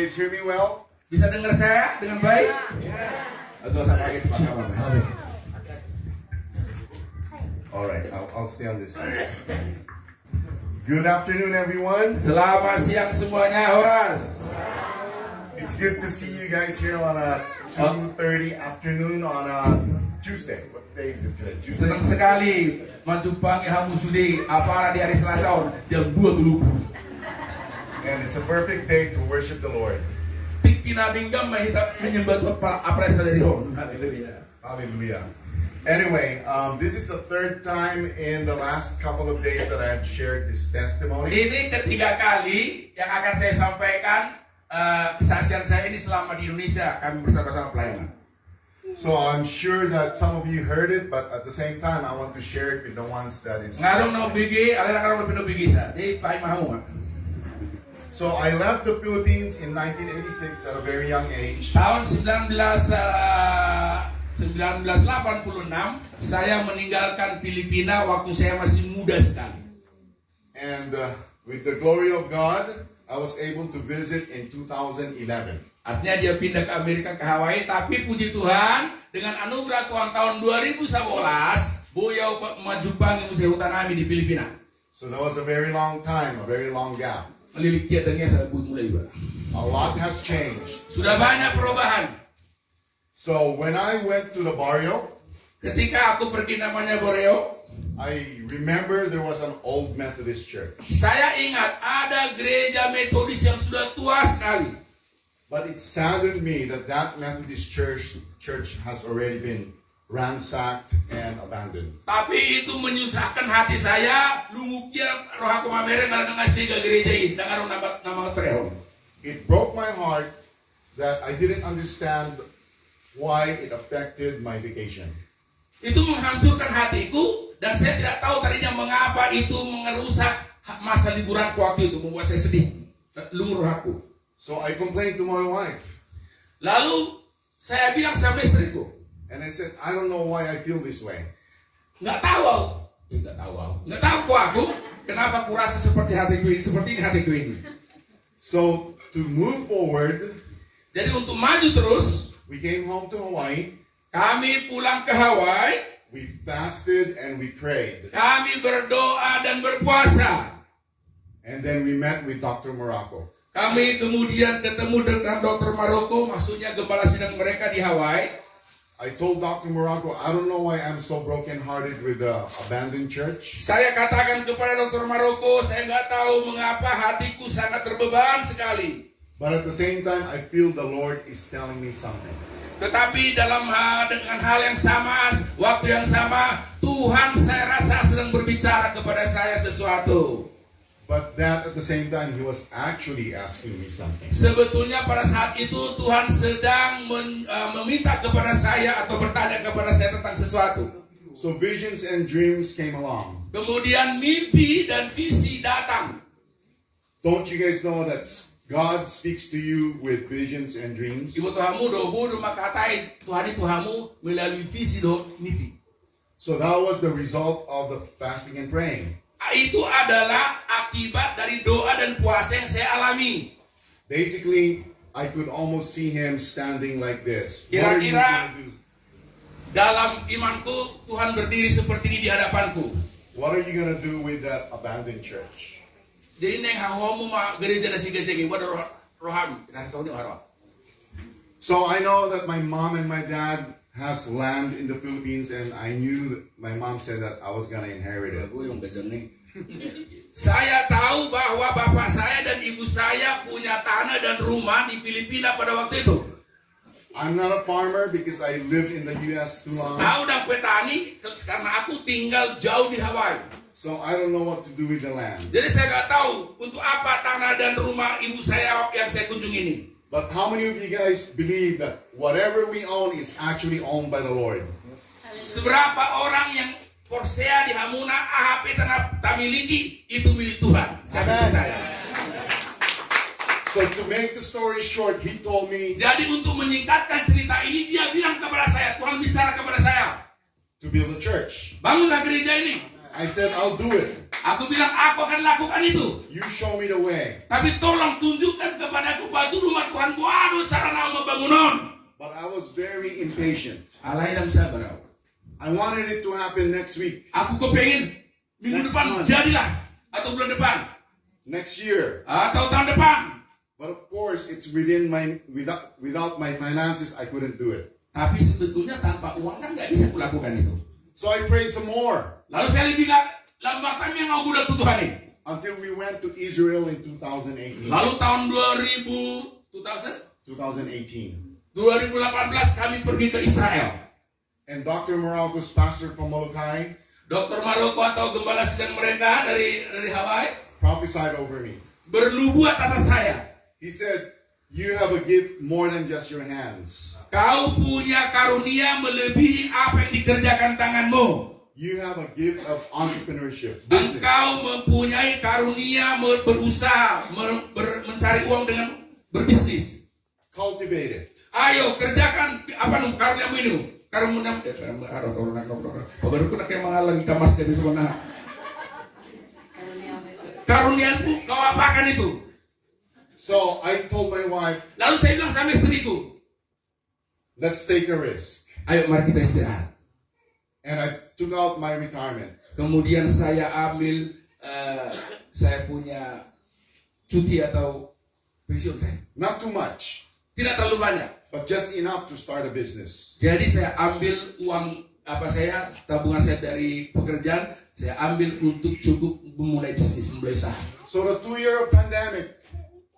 guys hear me well? Bisa dengar saya dengan baik? Atau saya pakai pakai. All right, I'll stay on this side. Good afternoon, everyone. Selamat siang semuanya, Horas. It's good to see you guys here on a 2:30 afternoon on a Tuesday. What day is it today? Tuesday. Senang sekali menjumpai kamu sudah apa di hari Selasa jam 2:30. And it's a perfect day to worship the Lord. Tikina dinggam mahita menyembah Tuhan apresa dari Tuhan. Haleluya. Hallelujah. Anyway, this is the third time in the last couple of days that I have shared this testimony. Ini ketiga kali yang akan saya sampaikan kesaksian saya ini selama di Indonesia kami bersama-sama pelayanan. So I'm sure that some of you heard it, but at the same time, I want to share it with the ones that is. Ngarong no bigi, alena ngarong no bigi sa. Di pai mahu. So I left the Philippines in 1986 at a very young age. Tahun 1986 saya meninggalkan Filipina waktu saya masih muda sekali. And with the glory of God, I was able to visit in 2011. Artinya dia pindah ke Amerika, ke Hawaii, tapi puji Tuhan dengan anugerah Tuhan tahun 2011 beliau majupang musai hutan kami di Filipina. So that was a very long time, a very long gap. Melilik kiatanya saya mulai juga. A lot has changed. Sudah banyak perubahan. So when I went to the barrio, Ketika aku pergi namanya Boreo, I remember there was an old Methodist church. saya ingat ada gereja Metodis yang sudah tua sekali. But it saddened me that that Methodist church has already been ransacked and abandoned. Tapi itu menyusahkan hati saya. Lunguknya roh aku mamere ngasih ke gereja ini. Dengar nama terehon. It broke my heart that I didn't understand why it affected my vacation. Itu menghancurkan hatiku dan saya tidak tahu tadinya mengapa itu mengerusak masa liburanku waktu itu, membuat saya sedih. Lungur aku. So I complained to my wife. Lalu saya bilang sama istriku, And I said, I don't know why I feel this way. nggak tahu kok aku kenapa aku rasa seperti hatiku ini, seperti ini hatiku ini. So to move forward, Jadi untuk maju terus, we came home to Hawaii. kami pulang ke Hawaii, We fasted and we prayed. kami berdoa dan berpuasa. And then we met with Dr. Morocco. Kami kemudian ketemu dengan Dr. Maroko, maksudnya gembala sidang mereka di Hawaii. I told Dr. Morocco, I don't know why I'm so brokenhearted with the abandoned church. Saya katakan kepada Dr. Maroko, saya nggak tahu mengapa hatiku sangat terbeban sekali. But at the same time, I feel the Lord is telling me something. Tetapi dengan hal yang sama, waktu yang sama, Tuhan saya rasa sedang berbicara kepada saya sesuatu. But that at the same time, He was actually asking me something. Sebetulnya pada saat itu Tuhan sedang meminta kepada saya atau bertanya kepada saya tentang sesuatu. So visions and dreams came along. Kemudian mimpi dan visi datang. Don't you guys know that God speaks to you with visions and dreams? Ibu Tuhanmu do makatai Tuhan itu Tuhanmu melalui visi do mimpi. So that was the result of the fasting and praying. Itu adalah akibat dari doa dan puasa yang saya alami. Basically, I could almost see Him standing like this. What are you Kira-kira gonna do? dalam imanku Tuhan berdiri seperti ini di hadapanku. What are you gonna do with that abandoned church? Jadi neng hawamu ma gereja na sige-sige wada roham kita sa harap. So I know that my mom and my dad has land in the Philippines, and I knew my mom said that I was gonna inherit it. Saya tahu bahwa bapak saya dan ibu saya punya tanah dan rumah di Filipina pada waktu itu. I'm not a farmer because I lived in the U.S. too long. Tahu dan petani karena aku tinggal jauh di Hawaii. So I don't know what to do with the land. Jadi saya nggak tahu untuk apa tanah dan rumah ibu saya yang saya kunjungi ini. But how many of you guys believe that whatever we own is actually owned by the Lord? Seberapa orang yang Porsea di Hamuna AHP tanah tamiliki itu milik Tuhan. Saya percaya. So to make the story short, he told me Jadi untuk menyingkatkan cerita ini dia bilang kepada saya, Tuhan bicara kepada saya, to build a church. bangunlah gereja ini. I said, I'll do it. Aku bilang, aku akan lakukan itu. You show me the way. Tapi tolong tunjukkan kepadaku batu rumah Tuhan baru cara nama bangunan. But I was very impatient. Alay dan sabar. I wanted it to happen next week, Aku kepengen minggu Next depan month. jadilah. Atau bulan depan. next year. Atau tahun depan. But of course, it's within my without my finances, I couldn't do it. Tapi sebetulnya tanpa uang kan nggak bisa kulakukan itu. So I prayed some more Lalu saya bilang, lambat kami yang mau budak Tuhan ini. until we went to Israel in 2018. Lalu tahun 2018 kami pergi ke Israel. And Dr. Morocco's pastor from Molokai Dr. Maroko atau gembala sedang mereka dari Hawaii prophesied over me. bernubuat atas saya. He said, "You have a gift more than just your hands. Kau punya karunia melebihi apa yang dikerjakan tanganmu. You have a gift of entrepreneurship, business. Engkau mempunyai karunia berusaha, mencari uang dengan berbisnis. Cultivate it." Ayo kerjakan apa nih karuniamu ini? Karuniamu baru nak yang mengalami kamas dari sana. Karuniamu kau apakan itu? So I told my wife, Lalu saya bilang sama istriku, "Let's take a risk." ayo mari kita istirahat. And I took out my retirement. Kemudian saya ambil saya punya cuti atau pensiun saya. Not too much, Tidak terlalu banyak. but just enough to start a business. Jadi saya ambil uang tabungan saya dari pekerjaan, saya ambil untuk cukup memulai bisnis, memulai usaha. So the 2-year pandemic,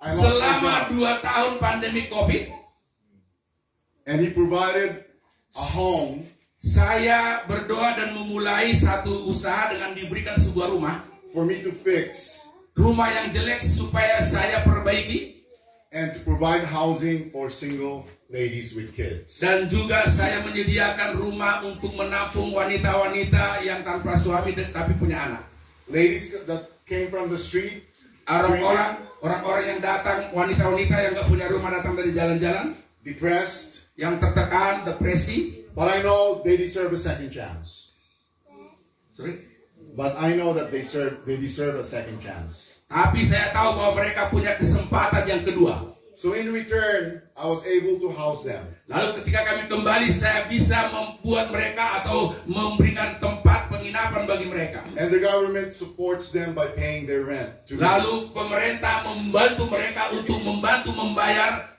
I lost my Selama job. 2 tahun pandemi COVID, And he provided a home saya berdoa dan memulai satu usaha dengan diberikan sebuah rumah. for me to fix Rumah yang jelek supaya saya perbaiki. and to provide housing for single ladies with kids. Dan juga saya menyediakan rumah untuk menampung wanita-wanita yang tanpa suami tapi punya anak. Ladies that came from the street, Orang-orang yang datang, wanita-wanita yang gak punya rumah datang dari jalan-jalan, depressed, yang tertekan, depresi. but I know they deserve a second chance. Sorry. But I know that they deserve a second chance. Tapi saya tahu bahwa mereka punya kesempatan yang kedua. So in return, I was able to house them. Lalu ketika kami kembali, saya bisa membuat mereka atau memberikan tempat penginapan bagi mereka. And the government supports them by paying their rent. Lalu pemerintah membantu mereka untuk membantu membayar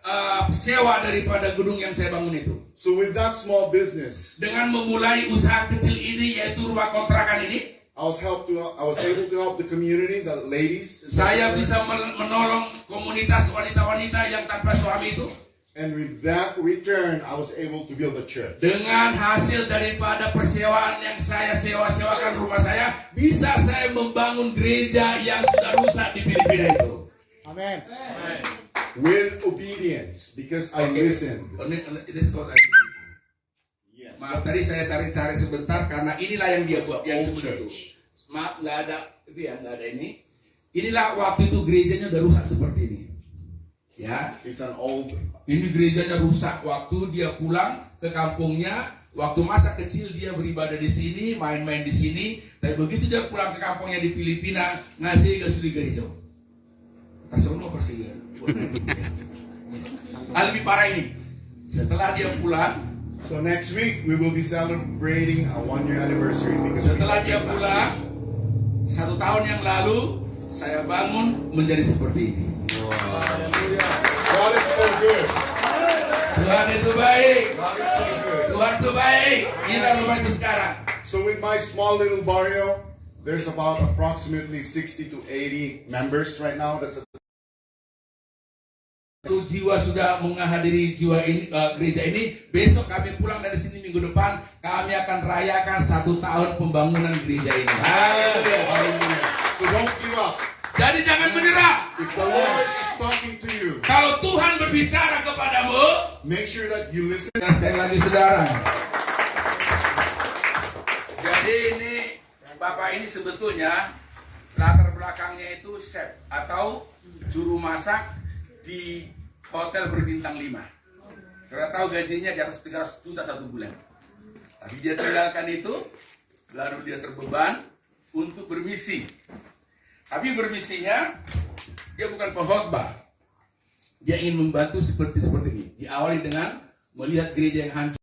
sewa daripada gedung yang saya bangun itu. So with that small business, Dengan memulai usaha kecil ini, yaitu rumah kontrakan ini, I was able to help the community, the ladies. saya bisa menolong komunitas wanita-wanita yang tanpa suami itu. And with that return, I was able to build a church. Dengan hasil daripada persewaan yang saya sewa-sewakan rumah saya, bisa saya membangun gereja yang sudah rusak di Filipina itu. Amen. With obedience, because I listened. Yes. Maaf tadi saya cari-cari sebentar karena inilah yang dia buat yang Old sebut itu. church. Maaf nggak ada itu ya, nggak ada ini. Inilah waktu itu gerejanya udah rusak seperti ini. Ya, It's an old. ini gerejanya rusak waktu dia pulang ke kampungnya. Waktu masa kecil dia beribadah di sini, main-main di sini. Tapi begitu dia pulang ke kampungnya di Filipina, ngasih di gereja. Tasono persi. Lebih parah ini. Setelah dia pulang, So next week we will be celebrating a 1-year anniversary because we setelah got dia it last pulang, 1 tahun yang lalu saya bangun menjadi seperti ini. year. God is so good. Tuhan itu baik. God is so good. Tuhan itu baik. Kita rumah itu sekarang. So with my small little barrio, there's about approximately 60 to 80 members right now. That's Satu jiwa sudah menghadiri jiwa ini, gereja ini. Besok kami pulang dari sini minggu depan. Kami akan rayakan 1 tahun pembangunan gereja ini. Hallelujah. So don't give up. Jadi jangan menyerah. If the Lord is talking to you, Kalau Tuhan berbicara kepadamu, make sure that you listen. nah, sekali lagi saudara. Jadi ini Bapak ini sebetulnya latar belakangnya itu chef atau juru masak di hotel berbintang 5. Saya tahu gajinya di atas 300 juta 1 bulan. Tapi dia tinggalkan itu, lalu dia terbeban, untuk bermisi. Tapi bermisinya dia bukan pengkhotbah. Dia ingin membantu seperti ini. Diawali dengan melihat gereja yang hancur.